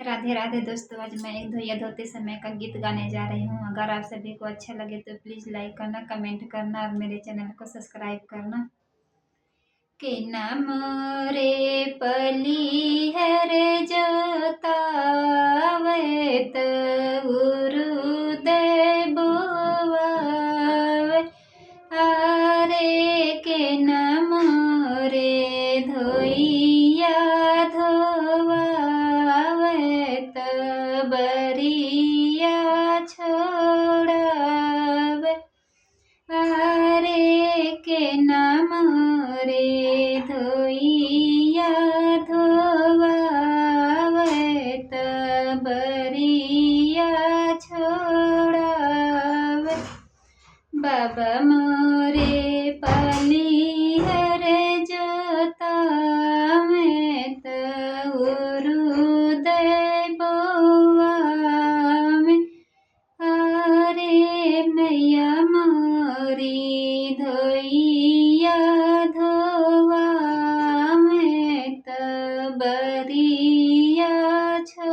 राधे राधे दोस्तों। आज मैं एक धोया धोते समय का गीत गाने जा रही हूँ। अगर आप सभी को अच्छा लगे तो प्लीज़ लाइक करना, कमेंट करना और मेरे चैनल को सब्सक्राइब करना। के नाम रे पली हरे जोतावे उरुदय बोवावे आरे के नाम रे धोइया धोवावे बरिया छोड़ावे आरे के नाम रे धोइया धोवावे बरिया छोड़ावे बाबा मोरे पली हरे जोता में उरुदय बोवा में अरे मैया मोरी धोइया धोवा में बरिया छो